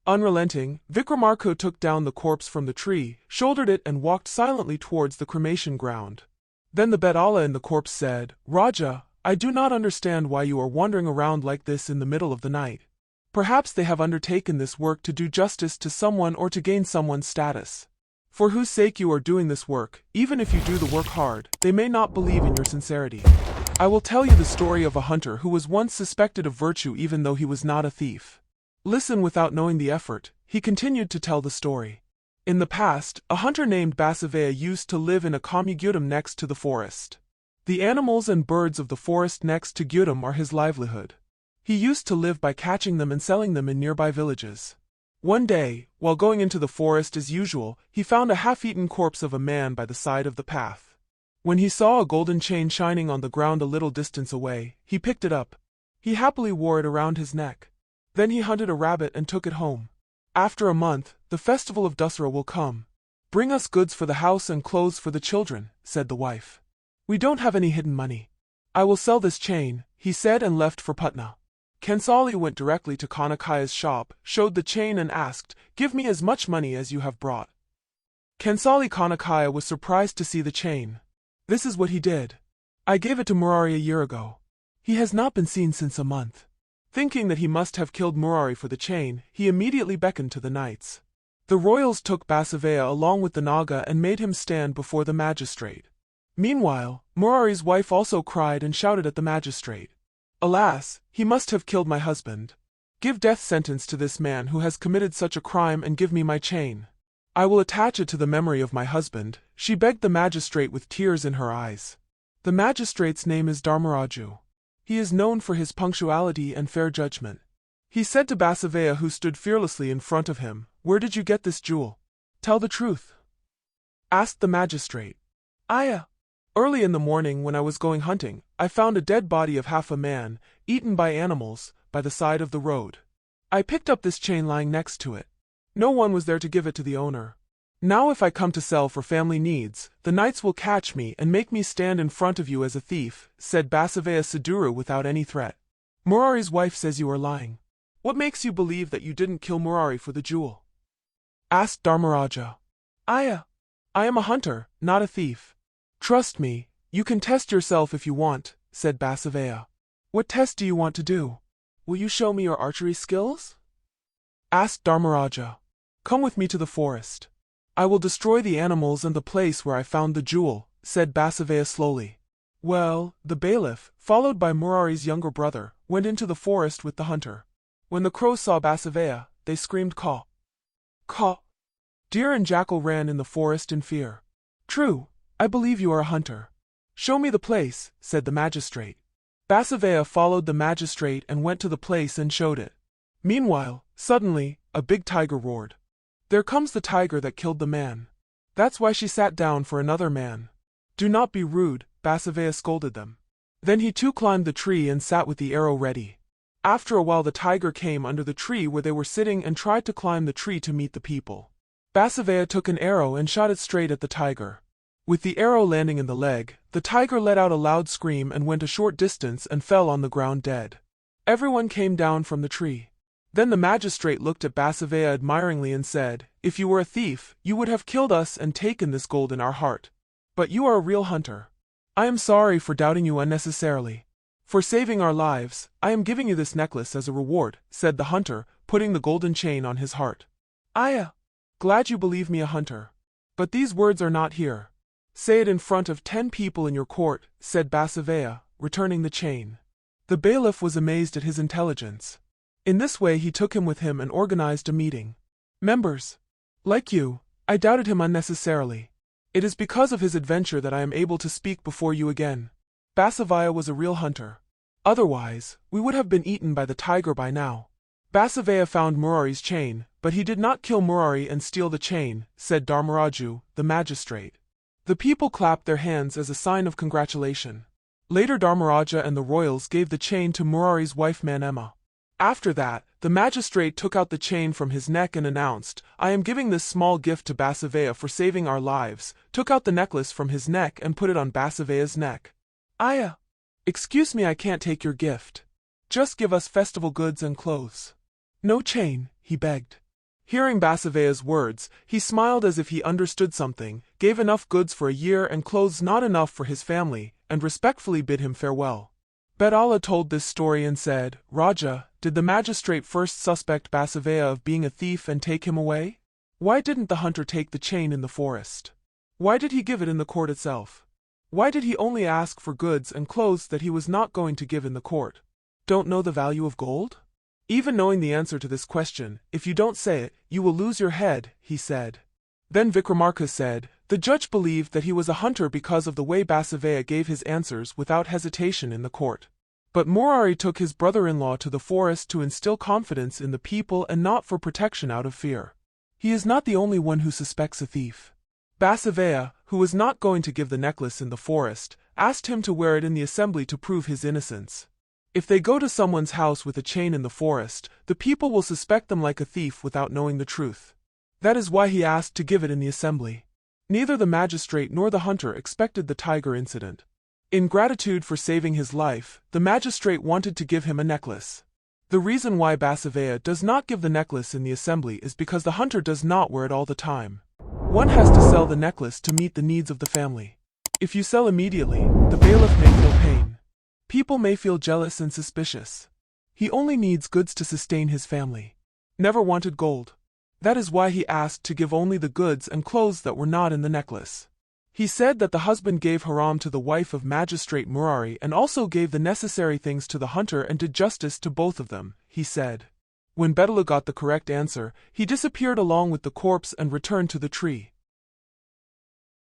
Unrelenting, Vikramarkudu took down the corpse from the tree, shouldered it and walked silently towards the cremation ground. Then the Bethala in the corpse said, "Raja, I do not understand why you are wandering around like this in the middle of the night. Perhaps they have undertaken this work to do justice to someone or to gain someone's status. For whose sake you are doing this work, even if you do the work hard, they may not believe in your sincerity. I will tell you the story of a hunter who was once suspected of virtue even though he was not a thief. Listen without knowing the effort." He continued to tell the story. In the past, a hunter named Basavaya used to live in a commune next to the forest. The animals and birds of the forest next to Gudam are his livelihood. He used to live by catching them and selling them in nearby villages. One day, while going into the forest as usual, he found a half-eaten corpse of a man by the side of the path. When he saw a golden chain shining on the ground a little distance away, he picked it up. He happily wore it around his neck. Then he hunted a rabbit and took it home. After a month, the festival of Dussehra will come. "Bring us goods for the house and clothes for the children," said the wife. "We don't have any hidden money." "I will sell this chain," he said and left for Patna. Kansali went directly to Kanakaya's shop, showed the chain and asked, "Give me as much money as you have brought." Kanakaya was surprised to see the chain. This is what he did. "I gave it to Murari a year ago. He has not been seen since a month." Thinking that he must have killed Murari for the chain, he immediately beckoned to the knights. The royals took Basavaya along with the Naga and made him stand before the magistrate. Meanwhile, Murari's wife also cried and shouted at the magistrate, "Alas, he must have killed my husband. Give death sentence to this man who has committed such a crime and give me my chain. I will attach it to the memory of my husband," she begged the magistrate with tears in her eyes. The magistrate's name is Dharmaraju. He is known for his punctuality and fair judgment. He said to Basavaya, who stood fearlessly in front of him, "Where did you get this jewel? Tell the truth." Asked the magistrate. "Aya. Early in the morning when I was going hunting, I found a dead body of half a man, eaten by animals, by the side of the road. I picked up this chain lying next to it. No one was there to give it to the owner. Now if I come to sell for family needs, the knights will catch me and make me stand in front of you as a thief," said Basavaya Saduru without any threat. "Murari's wife says you are lying. What makes you believe that you didn't kill Murari for the jewel?" Asked Dharmaraja. "Aya. I am a hunter, not a thief." "Trust me, you can test yourself if you want," said Basavaya. "What test do you want to do? Will you show me your archery skills?" Asked Dharmaraja. "Come with me to the forest. I will destroy the animals and the place where I found the jewel," said Basavaya slowly. Well, the bailiff, followed by Murari's younger brother, went into the forest with the hunter. When the crows saw Basavaya, they screamed caw. Caw. Deer and jackal ran in the forest in fear. "True, I believe you are a hunter. Show me the place," said the magistrate. Basavaya followed the magistrate and went to the place and showed it. Meanwhile, suddenly, a big tiger roared. "There comes the tiger that killed the man." That's why she sat down for another man. "Do not be rude," Basavaya scolded them. Then he too climbed the tree and sat with the arrow ready. After a while the tiger came under the tree where they were sitting and tried to climb the tree to meet the people. Basavaya took an arrow and shot it straight at the tiger. With the arrow landing in the leg, the tiger let out a loud scream and went a short distance and fell on the ground dead. Everyone came down from the tree. Then the magistrate looked at Basavaya admiringly and said, "If you were a thief, you would have killed us and taken this gold in our heart. But you are a real hunter. I am sorry for doubting you unnecessarily. For saving our lives, I am giving you this necklace as a reward," said the hunter, putting the golden chain on his heart. "Aya. Glad you believe me a hunter. But these words are not here. Say it in front of 10 people in your court," said Basavaya, returning the chain. The bailiff was amazed at his intelligence. In this way he took him with him and organized a meeting. "Members, like you, I doubted him unnecessarily. It is because of his adventure that I am able to speak before you again. Basavaya was a real hunter. Otherwise, we would have been eaten by the tiger by now." Basavaya found Murari's chain, but he did not kill Murari and steal the chain, said Dharmaraju, the magistrate. The people clapped their hands as a sign of congratulation. Later Dharmaraja and the royals gave the chain to Murari's wife Manema. After that, the magistrate took out the chain from his neck and announced, "I am giving this small gift to Basavaya for saving our lives," took out the necklace from his neck and put it on Basavaya's neck. "Aya. Excuse me, I can't take your gift. Just give us festival goods and clothes." "No chain," he begged. Hearing Basaveya's words, he smiled as if he understood something, gave enough goods for a year and clothes not enough for his family, and respectfully bid him farewell. Bethala told this story and said, Raja, did the magistrate first suspect Basaveya of being a thief and take him away? Why didn't the hunter take the chain in the forest? Why did he give it in the court itself? Why did he only ask for goods and clothes that he was not going to give in the court? Don't know the value of gold? Even knowing the answer to this question, if you don't say it, you will lose your head, he said. Then Vikramarkudu said, the judge believed that he was a hunter because of the way Basaveya gave his answers without hesitation in the court. But Murari took his brother-in-law to the forest to instill confidence in the people and not for protection out of fear. He is not the only one who suspects a thief. Basaveya, who was not going to give the necklace in the forest, asked him to wear it in the assembly to prove his innocence. If they go to someone's house with a chain in the forest, the people will suspect them like a thief without knowing the truth. That is why he asked to give it in the assembly. Neither the magistrate nor the hunter expected the tiger incident. In gratitude for saving his life, the magistrate wanted to give him a necklace. The reason why Basaveya does not give the necklace in the assembly is because the hunter does not wear it all the time. One has to sell the necklace to meet the needs of the family. If you sell immediately, the bailiff may feel pain. People may feel jealous and suspicious. He only needs goods to sustain his family. Never wanted gold. That is why he asked to give only the goods and clothes that were not in the necklace. He said that the husband gave haram to the wife of Magistrate Murari and also gave the necessary things to the hunter and did justice to both of them, he said. When Bethaludu got the correct answer, he disappeared along with the corpse and returned to the tree.